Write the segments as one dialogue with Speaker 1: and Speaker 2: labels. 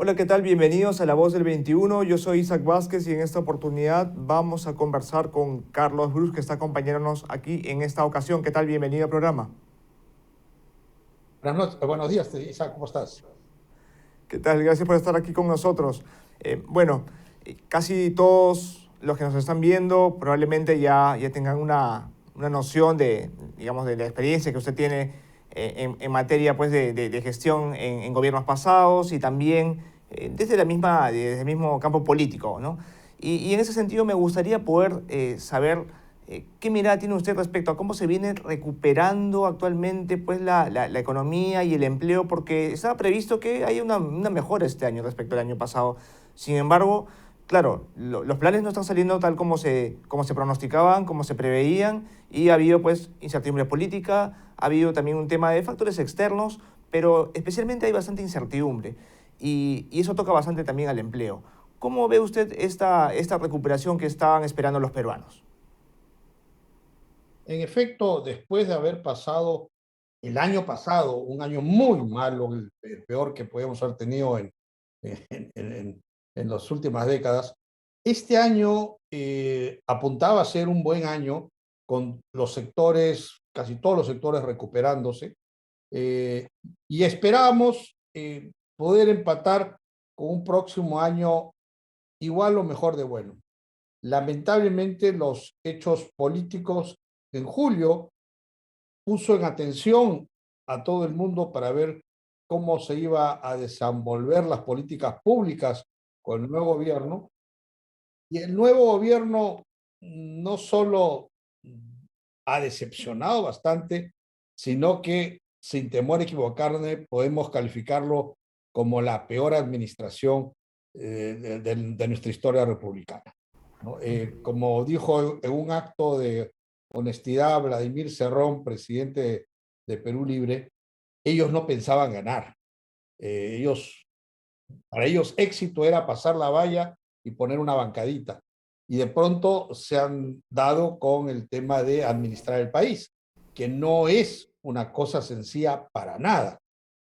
Speaker 1: Hola, ¿qué tal? Bienvenidos a La Voz del 21. Yo soy Isaac Vázquez y en esta oportunidad vamos a conversar con Carlos Bruce, que está acompañándonos aquí en esta ocasión. ¿Qué tal? Bienvenido al programa.
Speaker 2: Buenos días, Isaac, ¿cómo estás?
Speaker 1: ¿Qué tal? Gracias por estar aquí con nosotros. Bueno, casi todos los que nos están viendo probablemente ya tengan una noción de, digamos, de la experiencia que usted tiene en materia pues, de gestión en gobiernos pasados y también desde el mismo campo político, ¿no? Y en ese sentido me gustaría poder saber qué mirada tiene usted respecto a cómo se viene recuperando actualmente pues, la economía y el empleo, porque estaba previsto que haya una mejora este año respecto al año pasado. Sin embargo, claro, los planes no están saliendo tal como se pronosticaban, como se preveían, y ha habido pues incertidumbre política, ha habido también un tema de factores externos, pero especialmente hay bastante incertidumbre, y eso toca bastante también al empleo. ¿Cómo ve usted esta recuperación que estaban esperando los peruanos?
Speaker 2: En efecto, después de haber pasado el año pasado, un año muy malo, el peor que podemos haber tenido en las últimas décadas, este año apuntaba a ser un buen año con los sectores, casi todos los sectores recuperándose, eh, y esperábamos poder empatar con un próximo año igual o mejor de bueno. Lamentablemente, los hechos políticos en julio puso en atención a todo el mundo para ver cómo se iba a desenvolver las políticas públicas con el nuevo gobierno. Y el nuevo gobierno no solo ha decepcionado bastante, sino que, sin temor a equivocarme, podemos calificarlo como la peor administración de nuestra historia republicana, ¿no? Como dijo en un acto de honestidad Vladimir Cerrón, presidente de Perú Libre, ellos no pensaban ganar. Ellos, para ellos éxito era pasar la valla y poner una bancadita. Y de pronto se han dado con el tema de administrar el país, que no es una cosa sencilla para nada.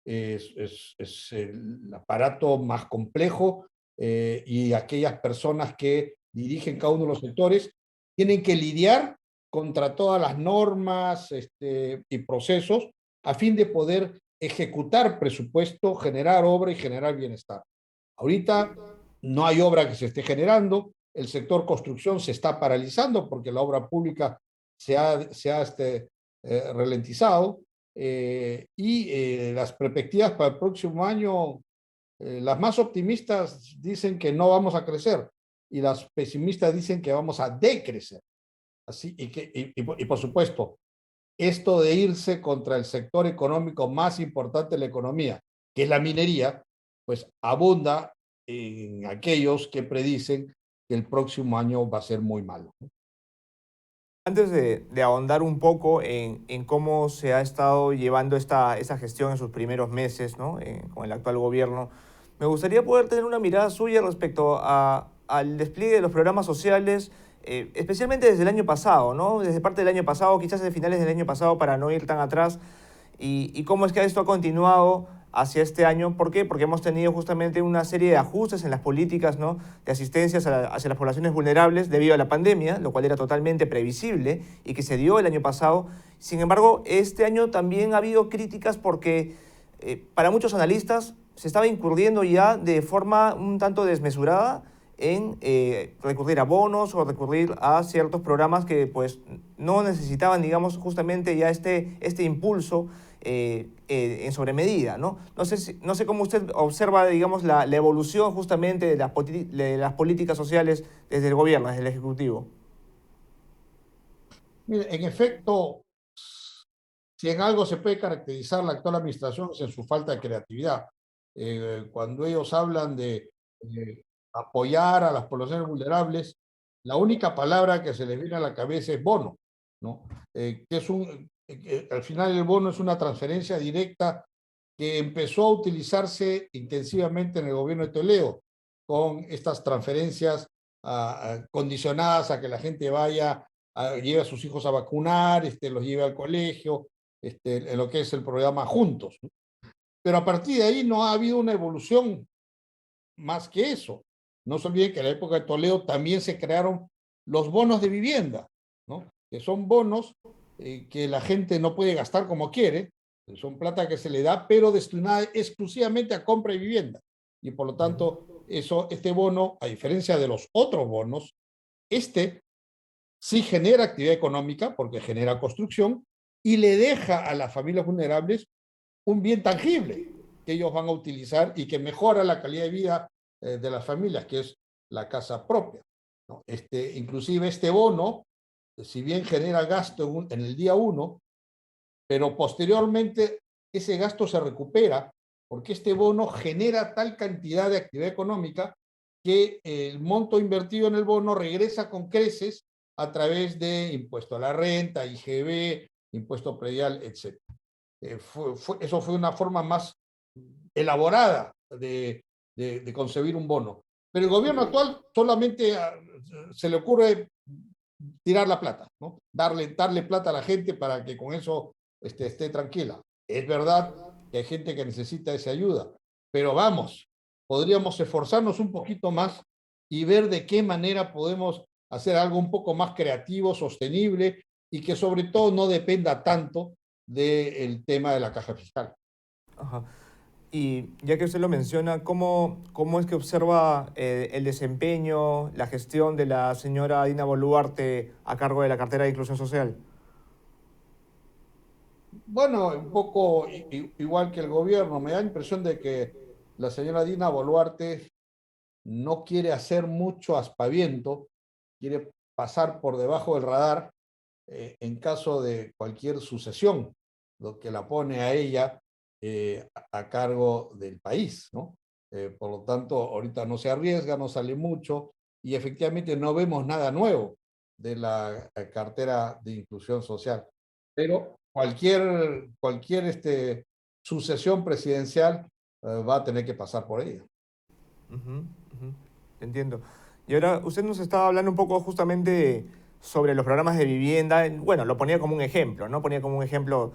Speaker 2: Es el aparato más complejo, y aquellas personas que dirigen cada uno de los sectores tienen que lidiar contra todas las normas y procesos a fin de poder ejecutar presupuesto, generar obra y generar bienestar. Ahorita no hay obra que se esté generando, el sector construcción se está paralizando porque la obra pública se ha ralentizado, las perspectivas para el próximo año, las más optimistas dicen que no vamos a crecer y las pesimistas dicen que vamos a decrecer. Así, y por supuesto, esto de irse contra el sector económico más importante de la economía, que es la minería, pues abunda en aquellos que predicen que el próximo año va a ser muy malo.
Speaker 1: Antes de ahondar un poco en cómo se ha estado llevando esta gestión en sus primeros meses, ¿no? Con el actual gobierno, me gustaría poder tener una mirada suya respecto al despliegue de los programas sociales, especialmente desde el año pasado, ¿no? Desde parte del año pasado, quizás desde finales del año pasado, para no ir tan atrás, y cómo es que esto ha continuado hacia este año. ¿Por qué? Porque hemos tenido justamente una serie de ajustes en las políticas, ¿no? De asistencia hacia las poblaciones vulnerables debido a la pandemia, lo cual era totalmente previsible y que se dio el año pasado. Sin embargo, este año también ha habido críticas porque para muchos analistas se estaba incurriendo ya de forma un tanto desmesurada en recurrir a bonos o recurrir a ciertos programas que pues no necesitaban, digamos, justamente ya este impulso en sobremedida, ¿no? No sé cómo usted observa, digamos, la evolución justamente de las políticas sociales desde el gobierno, desde el Ejecutivo.
Speaker 2: Mire, en efecto, si en algo se puede caracterizar la actual administración es en su falta de creatividad. Cuando ellos hablan de apoyar a las poblaciones vulnerables, la única palabra que se les viene a la cabeza es bono, ¿no? Al final el bono es una transferencia directa que empezó a utilizarse intensivamente en el gobierno de Toledo, con estas transferencias condicionadas a que la gente vaya, lleve a sus hijos a vacunar, los lleve al colegio, en lo que es el programa Juntos, ¿no? Pero a partir de ahí no ha habido una evolución más que eso. No se olviden que en la época de Toledo también se crearon los bonos de vivienda, ¿no? Que son bonos que la gente no puede gastar como quiere, son plata que se le da, pero destinada exclusivamente a compra y vivienda. Y por lo tanto, este bono, a diferencia de los otros bonos, este sí genera actividad económica porque genera construcción y le deja a las familias vulnerables un bien tangible que ellos van a utilizar y que mejora la calidad de vida de las familias, que es la casa propia, ¿no? Inclusive este bono, si bien genera gasto en el día uno, pero posteriormente ese gasto se recupera porque este bono genera tal cantidad de actividad económica que el monto invertido en el bono regresa con creces a través de impuesto a la renta, IGB, impuesto predial, etc. Eso fue una forma más elaborada de concebir un bono. Pero el gobierno actual solamente se le ocurre tirar la plata, ¿no? Darle plata a la gente para que con eso esté tranquila. Es verdad que hay gente que necesita esa ayuda, pero vamos, podríamos esforzarnos un poquito más y ver de qué manera podemos hacer algo un poco más creativo, sostenible y que sobre todo no dependa tanto del tema de la caja fiscal.
Speaker 1: Ajá. Y ya que usted lo menciona, ¿cómo es que observa el desempeño, la gestión de la señora Dina Boluarte a cargo de la cartera de Inclusión Social?
Speaker 2: Bueno, un poco igual que el gobierno, me da la impresión de que la señora Dina Boluarte no quiere hacer mucho aspaviento, quiere pasar por debajo del radar en caso de cualquier sucesión, lo que la pone a ella a cargo del país, ¿no? Por lo tanto, ahorita no se arriesga, no sale mucho y efectivamente no vemos nada nuevo de la cartera de inclusión social. Pero cualquier sucesión presidencial va a tener que pasar por ella.
Speaker 1: Ujú, ujú, entiendo. Y ahora, usted nos estaba hablando un poco justamente sobre los programas de vivienda. Bueno, lo ponía como un ejemplo, ¿no? Ponía como un ejemplo,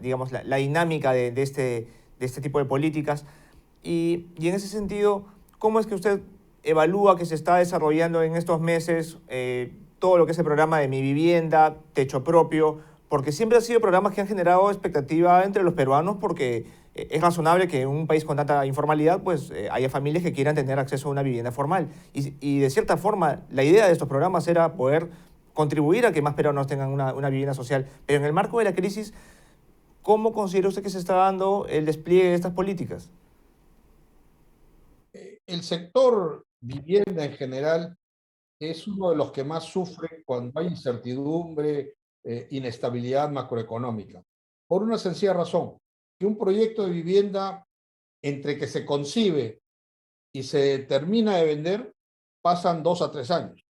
Speaker 1: digamos, la dinámica de este tipo de políticas. Y en ese sentido, ¿cómo es que usted evalúa que se está desarrollando en estos meses todo lo que es el programa de Mi Vivienda, Techo Propio? Porque siempre han sido programas que han generado expectativa entre los peruanos porque es razonable que en un país con tanta informalidad pues haya familias que quieran tener acceso a una vivienda formal. Y de cierta forma, la idea de estos programas era poder contribuir a que más peruanos tengan una vivienda social. Pero en el marco de la crisis, ¿cómo considera usted que se está dando el despliegue de estas políticas?
Speaker 2: El sector vivienda en general es uno de los que más sufre cuando hay incertidumbre, inestabilidad macroeconómica. Por una sencilla razón, que un proyecto de vivienda entre que se concibe y se termina de vender, pasan 2 a 3 años.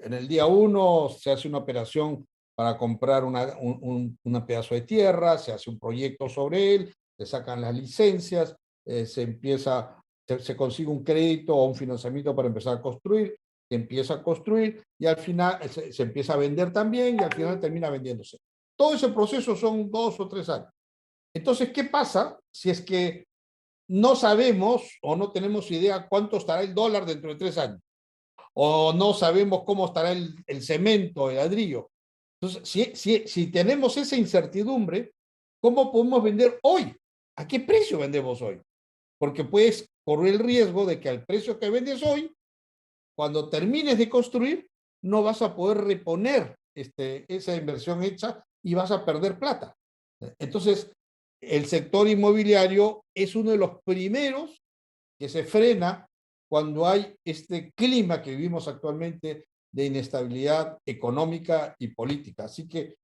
Speaker 2: En el día uno se hace una operación para comprar una pedazo de tierra, se hace un proyecto sobre él, se sacan las licencias, se consigue un crédito o un financiamiento para empezar a construir, se empieza a construir y al final se empieza a vender también y al final termina vendiéndose. Todo ese proceso son 2 o 3 años. Entonces, ¿qué pasa si es que no sabemos o no tenemos idea cuánto estará el dólar dentro de 3 años? O no sabemos cómo estará el cemento, el ladrillo. Entonces, si tenemos esa incertidumbre, ¿cómo podemos vender hoy? ¿A qué precio vendemos hoy? Porque puedes correr el riesgo de que al precio que vendes hoy, cuando termines de construir, no vas a poder reponer esa inversión hecha y vas a perder plata. Entonces, el sector inmobiliario es uno de los primeros que se frena cuando hay este clima que vivimos actualmente de inestabilidad económica y política. Así que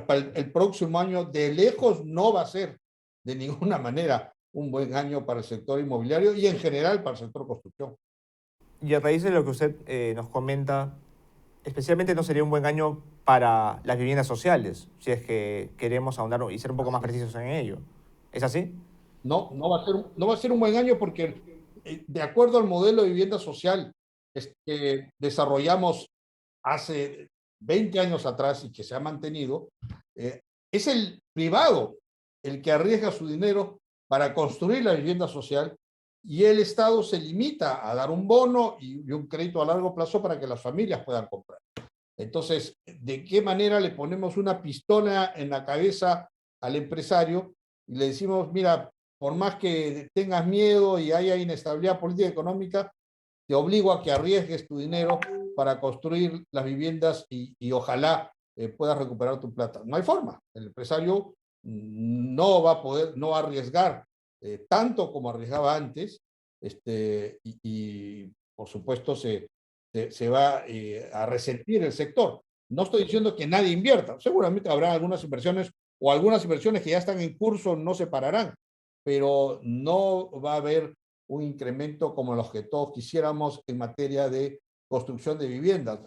Speaker 2: para el próximo año de lejos no va a ser de ninguna manera un buen año para el sector inmobiliario y en general para el sector construcción.
Speaker 1: Y a raíz de lo que usted nos comenta, especialmente no sería un buen año para las viviendas sociales, si es que queremos ahondar y ser un poco más
Speaker 2: Así es.
Speaker 1: precisos en ello. ¿Es así?
Speaker 2: No va a ser un buen año porque de acuerdo al modelo de vivienda social que desarrollamos hace 20 años atrás y que se ha mantenido, eh, es el privado el que arriesga su dinero para construir la vivienda social y el Estado se limita a dar un bono y un crédito a largo plazo para que las familias puedan comprar. Entonces, ¿de qué manera le ponemos una pistola en la cabeza al empresario y le decimos, mira, por más que tengas miedo y haya inestabilidad política y económica, te obligo a que arriesgues tu dinero para construir las viviendas y ojalá puedas recuperar tu plata? No hay forma. El empresario no va a poder, no va a arriesgar tanto como arriesgaba antes, y por supuesto se va a resentir el sector. No estoy diciendo que nadie invierta, seguramente habrá algunas inversiones o algunas inversiones que ya están en curso no se pararán, pero no va a haber un incremento como los que todos quisiéramos en materia de construcción de viviendas.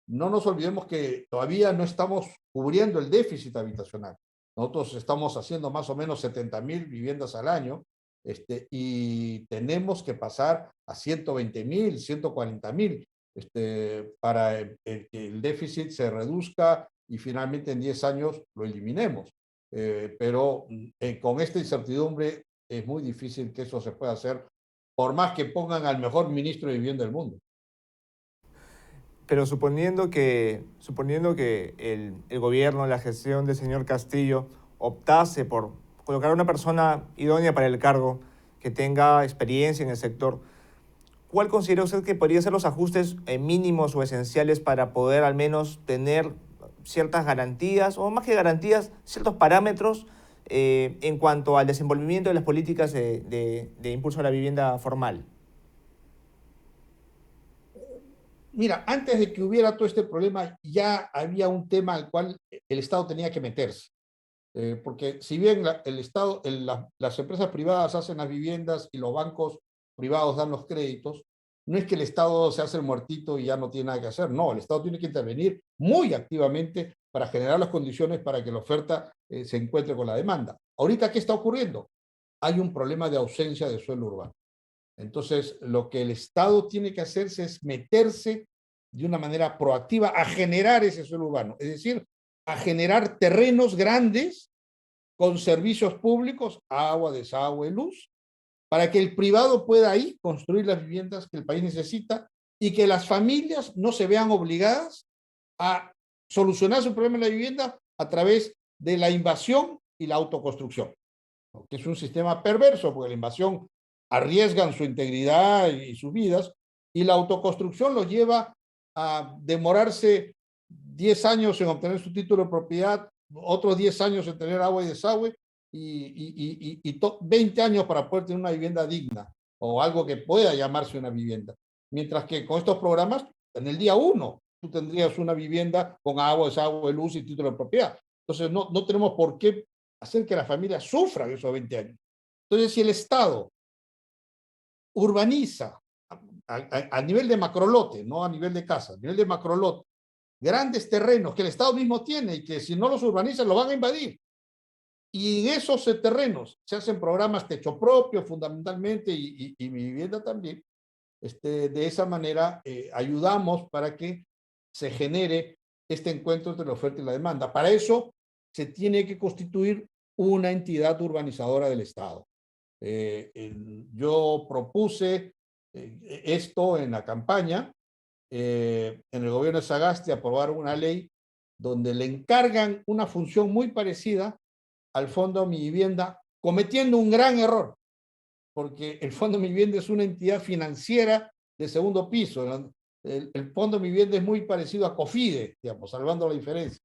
Speaker 2: No nos olvidemos que todavía no estamos cubriendo el déficit habitacional. Nosotros estamos haciendo más o menos 70,000 viviendas al año, y tenemos que pasar a 120,000, 140,000, para que el déficit se reduzca y finalmente en 10 años lo eliminemos. Pero con esta incertidumbre es muy difícil que eso se pueda hacer, por más que pongan al mejor ministro de Vivienda del mundo.
Speaker 1: Pero suponiendo que el gobierno, la gestión del señor Castillo, optase por colocar a una persona idónea para el cargo, que tenga experiencia en el sector, ¿cuál considera usted que podrían ser los ajustes mínimos o esenciales para poder al menos tener ciertas garantías, o más que garantías, ciertos parámetros en cuanto al desenvolvimiento de las políticas de impulso a la vivienda formal?
Speaker 2: Mira, antes de que hubiera todo este problema, ya había un tema al cual el Estado tenía que meterse. Porque si bien el Estado, las empresas privadas hacen las viviendas y los bancos privados dan los créditos, no es que el Estado se hace el muertito y ya no tiene nada que hacer. No, el Estado tiene que intervenir muy activamente para generar las condiciones para que la oferta se encuentre con la demanda. Ahorita, ¿qué está ocurriendo? Hay un problema de ausencia de suelo urbano. Entonces, lo que el Estado tiene que hacerse es meterse de una manera proactiva a generar ese suelo urbano, es decir, a generar terrenos grandes con servicios públicos, agua, desagüe, luz, para que el privado pueda ahí construir las viviendas que el país necesita y que las familias no se vean obligadas a solucionar su problema en la vivienda a través de la invasión y la autoconstrucción, que es un sistema perverso, porque la invasión arriesgan su integridad y sus vidas, y la autoconstrucción los lleva a demorarse 10 años en obtener su título de propiedad, otros 10 años en tener agua y desagüe, y 20 años para poder tener una vivienda digna, o algo que pueda llamarse una vivienda. Mientras que con estos programas, en el día 1, tú tendrías una vivienda con agua, desagüe, luz y título de propiedad. Entonces, no tenemos por qué hacer que las familias sufran esos 20 años. Entonces, si el Estado urbaniza a nivel de macrolote, no a nivel de casa, a nivel de macrolote, grandes terrenos que el Estado mismo tiene y que si no los urbaniza lo van a invadir. Y en esos terrenos se hacen programas techo propio fundamentalmente y mi vivienda también. De esa manera ayudamos para que se genere este encuentro entre la oferta y la demanda. Para eso se tiene que constituir una entidad urbanizadora del Estado. Yo propuse esto en la campaña. En el gobierno de Sagasti aprobaron una ley donde le encargan una función muy parecida al Fondo Mi Vivienda, cometiendo un gran error, porque el Fondo Mi Vivienda es una entidad financiera de segundo piso. El Fondo Mi Vivienda es muy parecido a COFIDE, digamos, salvando la diferencia.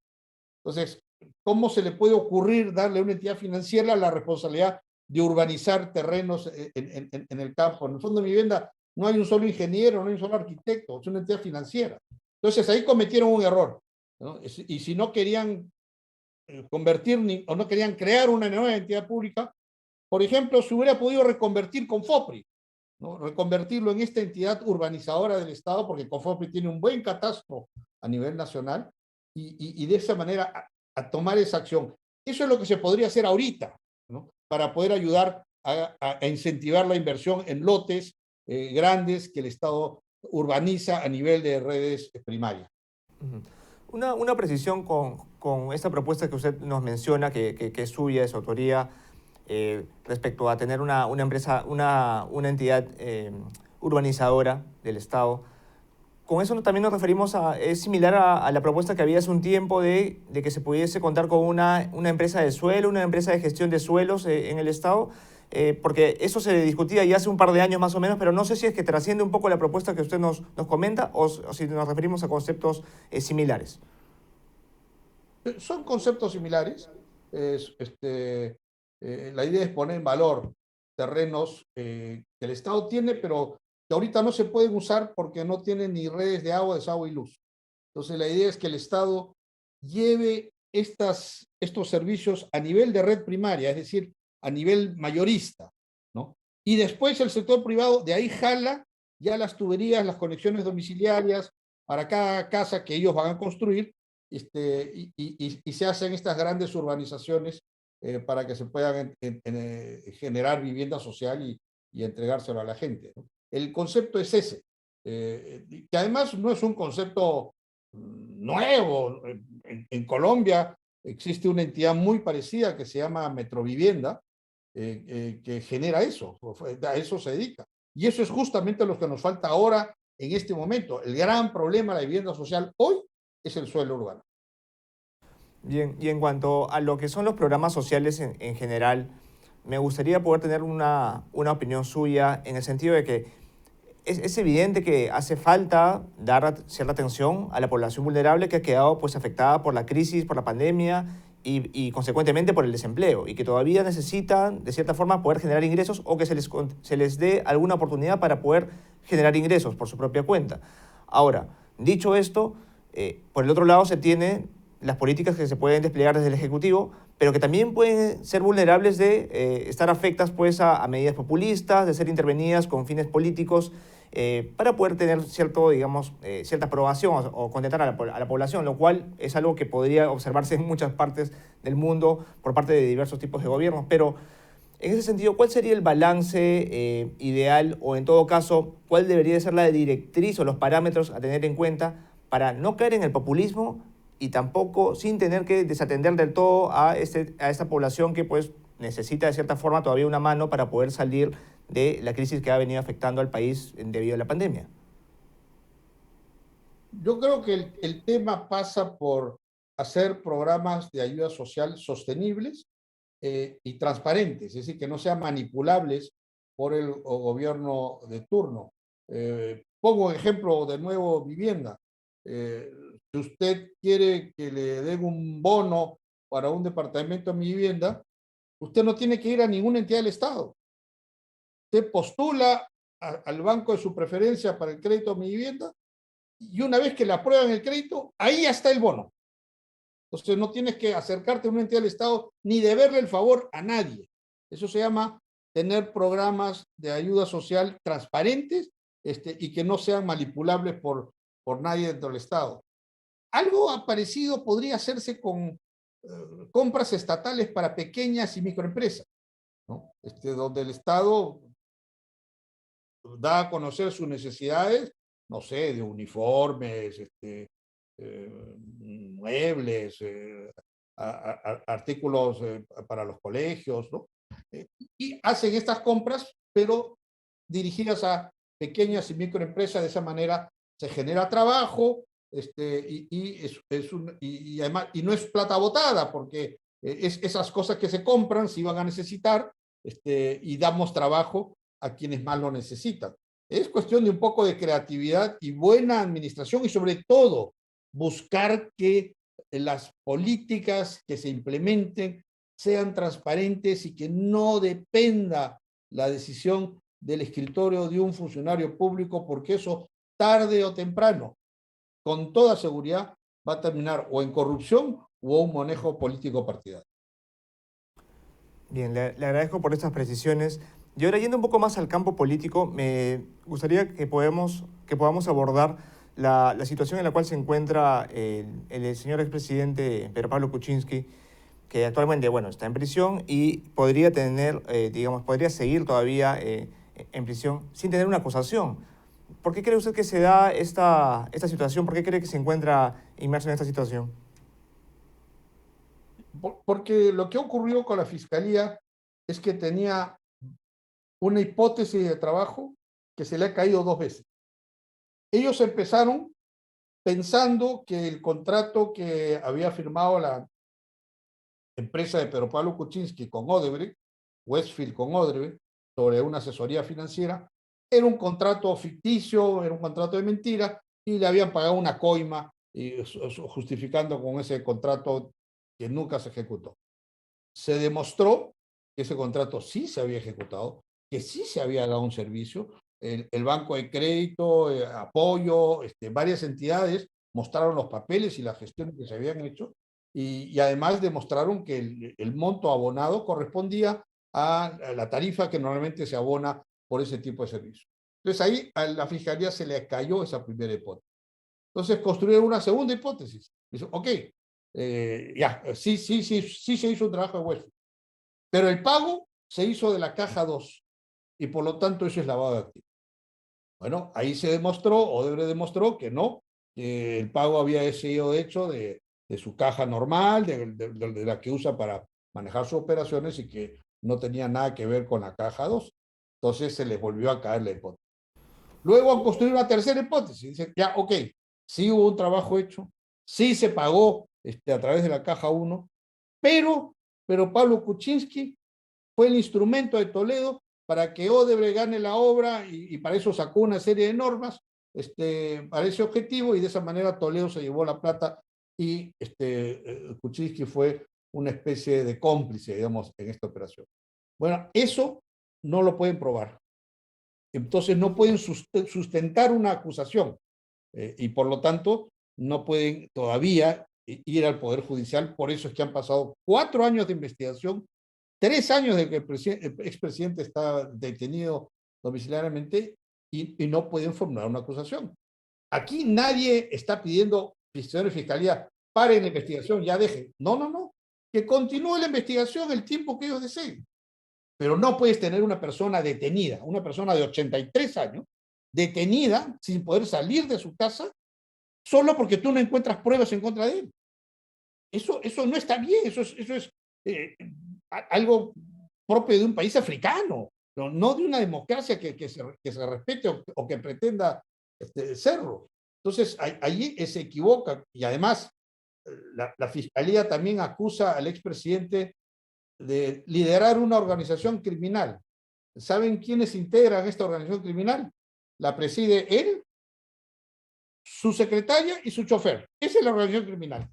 Speaker 2: Entonces, ¿cómo se le puede ocurrir darle a una entidad financiera la responsabilidad de urbanizar terrenos en el campo? En el Fondo de Vivienda no hay un solo ingeniero, no hay un solo arquitecto, es una entidad financiera. Entonces ahí cometieron un error, ¿no? Y si no querían convertir o no querían crear una nueva entidad pública, por ejemplo, se hubiera podido reconvertir con FOPRI, ¿no? Reconvertirlo en esta entidad urbanizadora del Estado, porque COFOPRI tiene un buen catastro a nivel nacional, y de esa manera a tomar esa acción. Eso es lo que se podría hacer ahorita, ¿no? Para poder ayudar a incentivar la inversión en lotes grandes que el Estado urbaniza a nivel de redes primarias.
Speaker 1: Una precisión con esta propuesta que usted nos menciona, que es suya, de su autoría. respecto a tener una empresa, una entidad urbanizadora del Estado. Con eso también nos referimos a, es similar a la propuesta que había hace un tiempo de que se pudiese contar con una empresa de suelo, una empresa de gestión de suelos en el Estado, porque eso se discutía ya hace un par de años más o menos, pero no sé si es que trasciende un poco la propuesta que usted nos comenta o si nos referimos a conceptos similares.
Speaker 2: Son conceptos similares. Es, la idea es poner en valor terrenos que el Estado tiene, pero que ahorita no se pueden usar porque no tienen ni redes de agua, desagüe y luz. Entonces, la idea es que el Estado lleve estos servicios a nivel de red primaria, es decir, a nivel mayorista, ¿no? Y después el sector privado de ahí jala ya las tuberías, las conexiones domiciliarias para cada casa que ellos van a construir, y se hacen estas grandes urbanizaciones para que se puedan generar vivienda social y entregárselo a la gente, ¿no? El concepto es ese, que además no es un concepto nuevo. Colombia existe una entidad muy parecida que se llama Metrovivienda, que genera eso, a eso se dedica. Y eso es justamente lo que nos falta ahora en este momento. El gran problema de la vivienda social hoy es el suelo urbano.
Speaker 1: Bien, y en cuanto a lo que son los programas sociales en general, me gustaría poder tener una opinión suya en el sentido de que es evidente que hace falta dar cierta atención a la población vulnerable que ha quedado pues, afectada por la crisis, por la pandemia y consecuentemente por el desempleo y que todavía necesitan de cierta forma poder generar ingresos o que se les dé alguna oportunidad para poder generar ingresos por su propia cuenta. Ahora, dicho esto, por el otro lado se tienen las políticas que se pueden desplegar desde el Ejecutivo, pero que también pueden ser vulnerables de estar afectas pues, a medidas populistas, de ser intervenidas con fines políticos, para poder tener cierto, digamos, cierta aprobación o contentar a la población, lo cual es algo que podría observarse en muchas partes del mundo por parte de diversos tipos de gobiernos. Pero en ese sentido, ¿cuál sería el balance ideal o en todo caso, cuál debería ser la directriz o los parámetros a tener en cuenta para no caer en el populismo y tampoco sin tener que desatender del todo a esta población que pues necesita de cierta forma todavía una mano para poder salir de la crisis que ha venido afectando al país debido a la pandemia?
Speaker 2: Yo creo que el tema pasa por hacer programas de ayuda social sostenibles y transparentes, es decir, que no sean manipulables por el gobierno de turno. Pongo ejemplo de nuevo vivienda. Si usted quiere que le den un bono para un departamento en mi vivienda, usted no tiene que ir a ninguna entidad del Estado. Usted postula al banco de su preferencia para el crédito a mi vivienda y una vez que le aprueban el crédito, ahí está el bono. Entonces no tienes que acercarte a una entidad del Estado ni deberle el favor a nadie. Eso se llama tener programas de ayuda social transparentes, y que no sean manipulables por nadie dentro del Estado. Algo parecido podría hacerse con compras estatales para pequeñas y microempresas, ¿no? Donde el Estado da a conocer sus necesidades, no sé, de uniformes, muebles, artículos para los colegios, ¿no? Y hacen estas compras, pero dirigidas a pequeñas y microempresas. De esa manera se genera trabajo, y además, y no es plata botada, porque esas cosas que se compran se van a necesitar, y damos trabajo a quienes más lo necesitan. Es cuestión de un poco de creatividad y buena administración y sobre todo buscar que las políticas que se implementen sean transparentes y que no dependa la decisión del escritorio de un funcionario público, porque eso tarde o temprano, con toda seguridad, va a terminar o en corrupción o un manejo político partidario.
Speaker 1: Bien, le agradezco por estas precisiones. Y ahora yendo un poco más al campo político, me gustaría que podamos abordar la situación en la cual se encuentra el señor expresidente Pedro Pablo Kuczynski, que actualmente, bueno, está en prisión y podría tener, digamos, podría seguir todavía en prisión sin tener una acusación. ¿Por qué cree usted que se da esta situación? ¿Por qué cree que se encuentra inmerso en esta situación?
Speaker 2: Porque lo que ocurrió con la Fiscalía es que tenía una hipótesis de trabajo que se le ha caído 2 veces. Ellos empezaron pensando que el contrato que había firmado la empresa de Pedro Pablo Kuczynski con Odebrecht, Westfield con Odebrecht, sobre una asesoría financiera, era un contrato ficticio, era un contrato de mentira, y le habían pagado una coima justificando con ese contrato que nunca se ejecutó. Se demostró que ese contrato sí se había ejecutado, que sí se había dado un servicio. El Banco de Crédito, Apoyo, varias entidades mostraron los papeles y las gestiones que se habían hecho y además demostraron que el monto abonado correspondía a la tarifa que normalmente se abona por ese tipo de servicio. Entonces ahí a la Fiscalía se le cayó esa primera hipótesis. Entonces construyeron una segunda hipótesis. Dice, ok, ya, sí se hizo un trabajo de Westfield, pero el pago se hizo de la caja 2 y por lo tanto eso es lavado de activos. Bueno, ahí se demostró, Odebrecht demostró que no, que el pago había sido hecho de su caja normal, de la que usa para manejar sus operaciones y que no tenía nada que ver con la caja 2. Entonces se les volvió a caer la hipótesis. Luego han construido una tercera hipótesis. Dicen, ya, ok, sí hubo un trabajo hecho, sí se pagó a través de la caja 1, pero Pablo Kuczynski fue el instrumento de Toledo para que Odebrecht gane la obra y para eso sacó una serie de normas para ese objetivo y de esa manera Toledo se llevó la plata y Kuczynski fue una especie de cómplice, digamos, en esta operación. Bueno, eso no lo pueden probar. Entonces no pueden sustentar una acusación y por lo tanto no pueden todavía ir al Poder Judicial. Por eso es que han pasado 4 años de investigación, 3 años de que el expresidente está detenido domiciliariamente y no pueden formular una acusación. Aquí nadie está pidiendo, señores Fiscalía, paren la investigación, ya dejen. No, no, no. Que continúe la investigación el tiempo que ellos deseen. Pero no puedes tener una persona detenida, una persona de 83 años, detenida sin poder salir de su casa, solo porque tú no encuentras pruebas en contra de él. Eso no está bien, eso es algo propio de un país africano, no de una democracia que se respete o que pretenda serlo. Entonces, allí se equivoca y además la Fiscalía también acusa al expresidente de liderar una organización criminal. ¿Saben quiénes integran esta organización criminal? La preside él, su secretaria y su chofer. Esa es la organización criminal.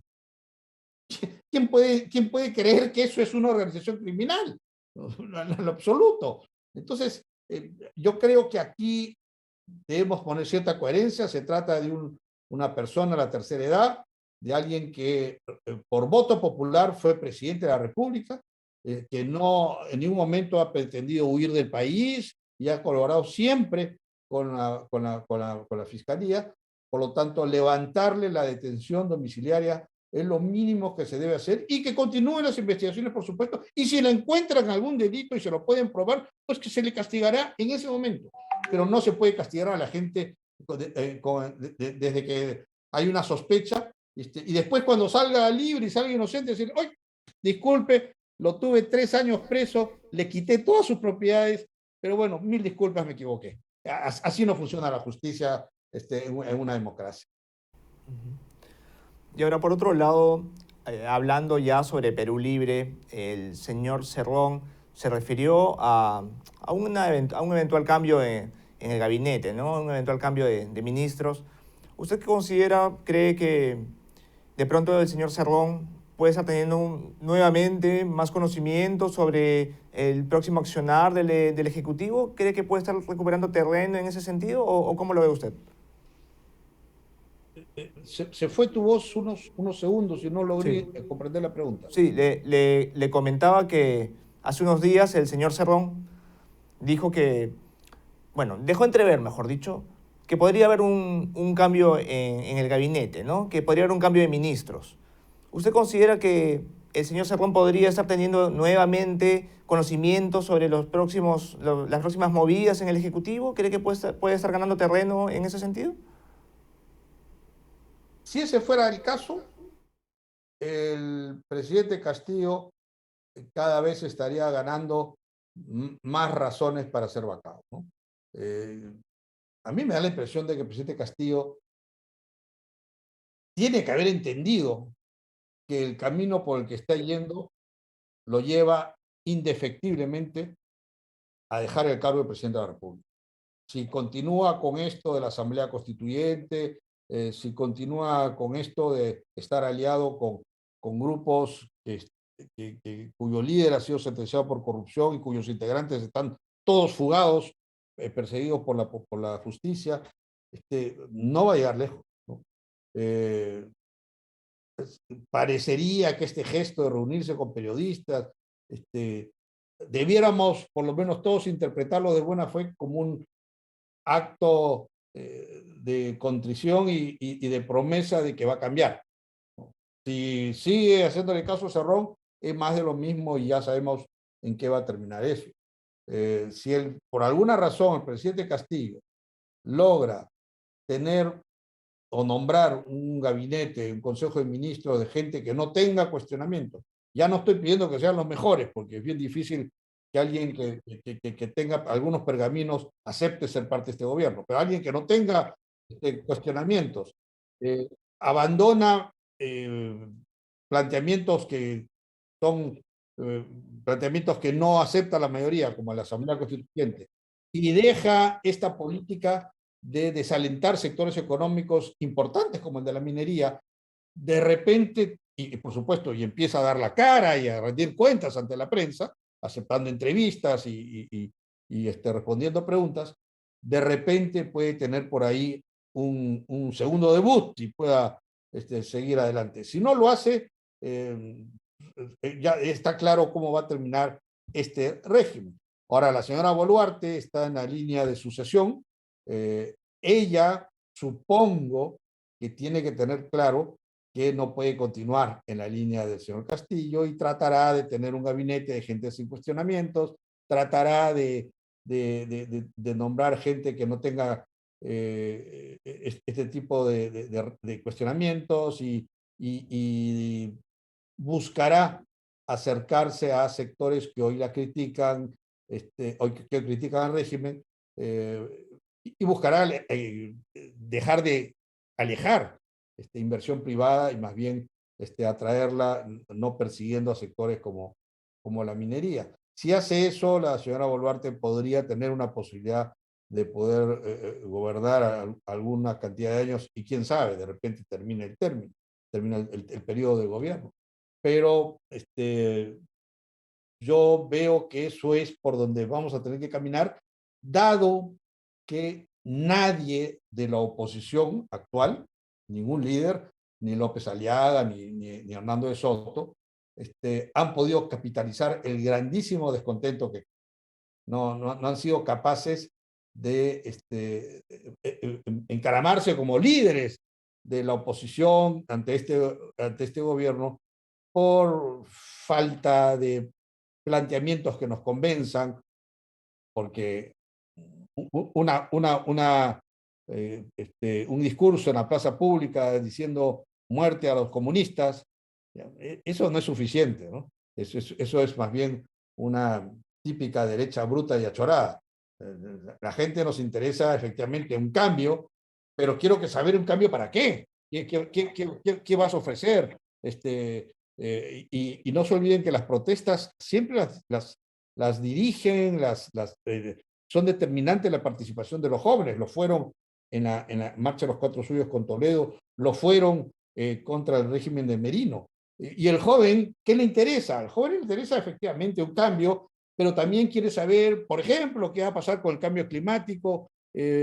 Speaker 2: ¿Quién puede creer que eso es una organización criminal? En lo absoluto. Entonces, yo creo que aquí debemos poner cierta coherencia. Se trata de una persona de la tercera edad, de alguien que por voto popular fue presidente de la República, que no en ningún momento ha pretendido huir del país y ha colaborado siempre con la Fiscalía. Por lo tanto, levantarle la detención domiciliaria es lo mínimo que se debe hacer y que continúen las investigaciones, por supuesto. Y si le encuentran algún delito y se lo pueden probar, pues que se le castigará en ese momento. Pero no se puede castigar a la gente desde que hay una sospecha y después cuando salga libre y salga inocente, decir, oye, disculpe, lo tuve 3 años preso, le quité todas sus propiedades, pero bueno, mil disculpas, me equivoqué. Así no funciona la justicia en una democracia.
Speaker 1: Y ahora, por otro lado, hablando ya sobre Perú Libre, el señor Cerrón se refirió a un eventual cambio en el gabinete, ¿no? Un eventual cambio de ministros. ¿Usted qué considera, cree que de pronto el señor Cerrón puede estar teniendo nuevamente más conocimiento sobre el próximo accionar del Ejecutivo? ¿Cree que puede estar recuperando terreno en ese sentido o cómo lo ve usted?
Speaker 2: Se fue tu voz unos segundos y no
Speaker 1: Sí.
Speaker 2: logré comprender la pregunta.
Speaker 1: Sí, le comentaba que hace unos días el señor Cerrón dijo que, bueno, dejó entrever, mejor dicho, que podría haber un cambio en el gabinete, ¿no? Que podría haber un cambio de ministros. ¿Usted considera que el señor Cerrón podría estar teniendo nuevamente conocimiento sobre las próximas movidas en el Ejecutivo? ¿Cree que puede estar ganando terreno en ese sentido?
Speaker 2: Si ese fuera el caso, el presidente Castillo cada vez estaría ganando más razones para ser vacado, ¿no? Eh, a mí me da la impresión de que el presidente Castillo tiene que haber entendido que el camino por el que está yendo lo lleva indefectiblemente a dejar el cargo de presidente de la República. Si continúa con esto de la Asamblea Constituyente, si continúa con esto de estar aliado con grupos cuyo líder ha sido sentenciado por corrupción y cuyos integrantes están todos fugados, perseguidos por la justicia, no va a llegar lejos, ¿no? Eh, Parecería que este gesto de reunirse con periodistas, debiéramos por lo menos todos interpretarlo de buena fe como un acto de contrición y de promesa de que va a cambiar. Si sigue haciéndole caso a Cerrón, es más de lo mismo y ya sabemos en qué va a terminar eso. Si por alguna razón el presidente Castillo logra tener o nombrar un gabinete, un consejo de ministros de gente que no tenga cuestionamiento. Ya no estoy pidiendo que sean los mejores, porque es bien difícil que alguien que tenga algunos pergaminos acepte ser parte de este gobierno, pero alguien que no tenga cuestionamientos, eh, abandona planteamientos que son planteamientos que no acepta la mayoría, como la Asamblea Constituyente, y deja esta política de desalentar sectores económicos importantes como el de la minería, de repente, y por supuesto, y empieza a dar la cara y a rendir cuentas ante la prensa, aceptando entrevistas respondiendo preguntas, de repente puede tener por ahí un segundo debut y pueda seguir adelante. Si no lo hace, ya está claro cómo va a terminar este régimen. Ahora, la señora Boluarte está en la línea de sucesión. Ella, supongo que tiene que tener claro que no puede continuar en la línea del señor Castillo y tratará de tener un gabinete de gente sin cuestionamientos, tratará de nombrar gente que no tenga este tipo de cuestionamientos y buscará acercarse a sectores que hoy la critican, hoy que critican al régimen, y buscará dejar de alejar inversión privada y más bien atraerla, no persiguiendo a sectores como la minería. Si hace eso, la señora Boluarte podría tener una posibilidad de poder gobernar alguna cantidad de años y quién sabe, de repente termina el periodo de gobierno. Pero yo veo que eso es por donde vamos a tener que caminar, dado que nadie de la oposición actual, ningún líder, ni López Aliaga, ni Hernando de Soto, han podido capitalizar el grandísimo descontento que no han sido capaces de encaramarse como líderes de la oposición ante este gobierno por falta de planteamientos que nos convenzan, porque un discurso en la plaza pública diciendo muerte a los comunistas, eso no es suficiente, ¿no? Eso es más bien una típica derecha bruta y achorada. La gente nos interesa efectivamente un cambio, pero quiero saber un cambio para qué. ¿Qué vas a ofrecer? Y no se olviden que las protestas siempre las dirigen, son determinantes la participación de los jóvenes. Lo fueron en la Marcha de los Cuatro Suyos con Toledo, lo fueron contra el régimen de Merino. Y el joven, ¿qué le interesa? Al joven le interesa efectivamente un cambio, pero también quiere saber, por ejemplo, qué va a pasar con el cambio climático,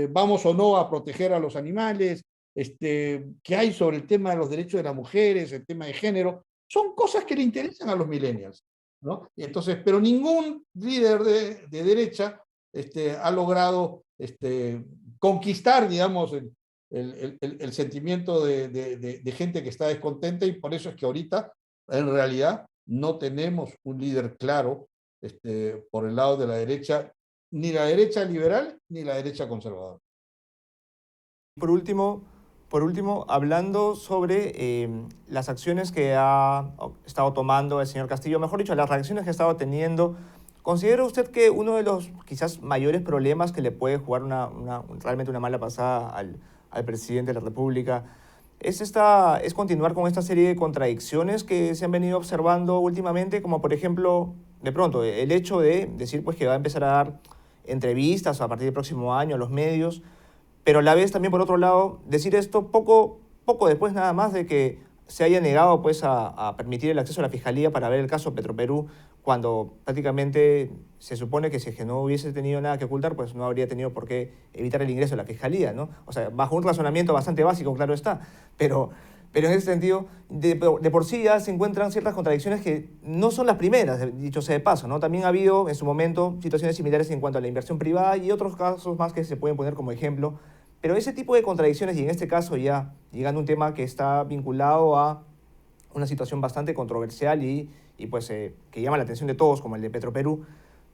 Speaker 2: vamos o no a proteger a los animales, qué hay sobre el tema de los derechos de las mujeres, el tema de género. Son cosas que le interesan a los millennials, ¿no? Y entonces, pero ningún líder de derecha ha logrado conquistar, digamos, el sentimiento de gente que está descontenta y por eso es que ahorita, en realidad, no tenemos un líder claro por el lado de la derecha, ni la derecha liberal ni la derecha conservadora.
Speaker 1: Por último, hablando sobre las acciones que ha estado tomando el señor Castillo, mejor dicho, las reacciones que ha estado teniendo ¿Considera usted que uno de los quizás mayores problemas que le puede jugar realmente una mala pasada al presidente de la República es continuar con esta serie de contradicciones que se han venido observando últimamente, como por ejemplo, de pronto, el hecho de decir pues, que va a empezar a dar entrevistas a partir del próximo año a los medios, pero a la vez también por otro lado decir esto poco después nada más de que se haya negado pues, a permitir el acceso a la Fiscalía para ver el caso Petroperú, cuando prácticamente se supone que si es que no hubiese tenido nada que ocultar, pues no habría tenido por qué evitar el ingreso a la Fiscalía, ¿no? O sea, bajo un razonamiento bastante básico, claro está, pero en ese sentido, de por sí ya se encuentran ciertas contradicciones que no son las primeras, dicho sea de paso, ¿no? También ha habido en su momento situaciones similares en cuanto a la inversión privada y otros casos más que se pueden poner como ejemplo, pero ese tipo de contradicciones, y en este caso ya llegando a un tema que está vinculado a una situación bastante controversial y pues que llama la atención de todos, como el de Petroperú,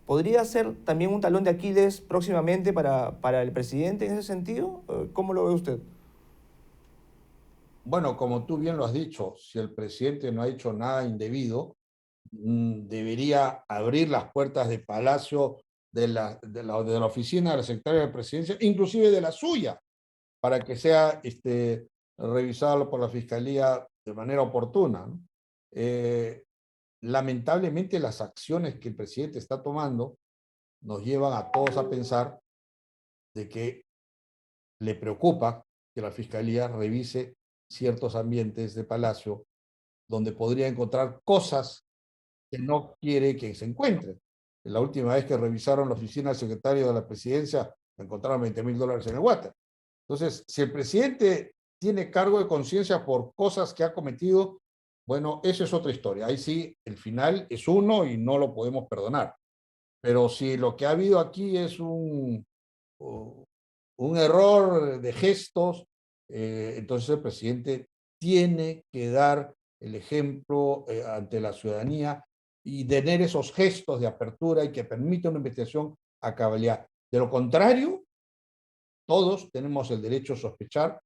Speaker 1: ¿podría ser también un talón de Aquiles próximamente para el presidente en ese sentido? ¿Cómo lo ve usted?
Speaker 2: Bueno, como tú bien lo has dicho, si el presidente no ha hecho nada indebido, debería abrir las puertas de Palacio de la oficina de la Secretaria de Presidencia, inclusive de la suya, para que sea revisado por la Fiscalía de manera oportuna, ¿no? Lamentablemente, las acciones que el presidente está tomando nos llevan a todos a pensar de que le preocupa que la Fiscalía revise ciertos ambientes de Palacio donde podría encontrar cosas que no quiere que se encuentren. La última vez que revisaron la oficina del secretario de la Presidencia, encontraron $20,000 en el water. Entonces, si el presidente tiene cargo de conciencia por cosas que ha cometido, bueno, eso es otra historia. Ahí sí, el final es uno y no lo podemos perdonar. Pero si lo que ha habido aquí es un error de gestos, entonces el presidente tiene que dar el ejemplo ante la ciudadanía y tener esos gestos de apertura y que permita una investigación a cabalidad. De lo contrario, todos tenemos el derecho a sospechar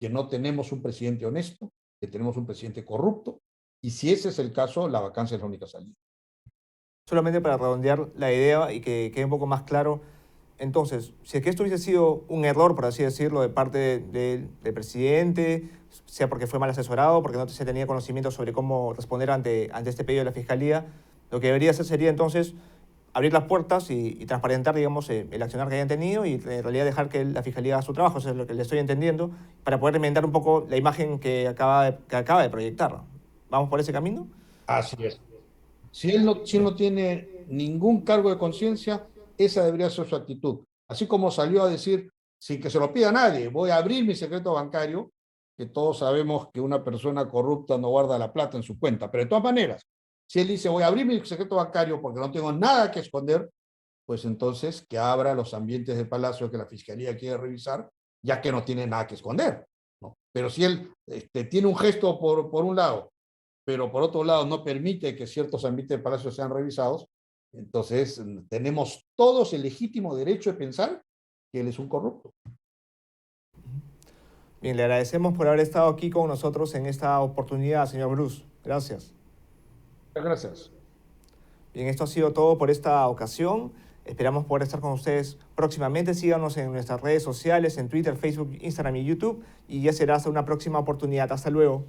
Speaker 2: que no tenemos un presidente honesto, que tenemos un presidente corrupto, y si ese es el caso, la vacancia es la única salida.
Speaker 1: Solamente para redondear la idea y que quede un poco más claro, entonces, si es que esto hubiese sido un error, por así decirlo, de parte del presidente, sea porque fue mal asesorado, porque no se tenía conocimiento sobre cómo responder ante este pedido de la Fiscalía, lo que debería hacer sería entonces abrir las puertas y transparentar, digamos, el accionar que hayan tenido y en realidad dejar que la Fiscalía haga su trabajo, eso es lo que le estoy entendiendo, para poder enmendar un poco la imagen que acaba de proyectar. ¿Vamos por ese camino?
Speaker 2: Así es. Si él no tiene ningún cargo de conciencia, esa debería ser su actitud. Así como salió a decir, sin que se lo pida a nadie, voy a abrir mi secreto bancario, que todos sabemos que una persona corrupta no guarda la plata en su cuenta. Pero de todas maneras, si él dice, voy a abrir mi secreto bancario porque no tengo nada que esconder, pues entonces que abra los ambientes de Palacio que la Fiscalía quiere revisar, ya que no tiene nada que esconder, ¿no? Pero si él tiene un gesto por un lado, pero por otro lado no permite que ciertos ambientes de Palacio sean revisados, entonces tenemos todos el legítimo derecho de pensar que él es un corrupto.
Speaker 1: Bien, le agradecemos por haber estado aquí con nosotros en esta oportunidad, señor Bruce. Gracias.
Speaker 2: Muchas gracias.
Speaker 1: Bien, esto ha sido todo por esta ocasión. Esperamos poder estar con ustedes próximamente. Síganos en nuestras redes sociales, en Twitter, Facebook, Instagram y YouTube. Y ya será hasta una próxima oportunidad. Hasta luego.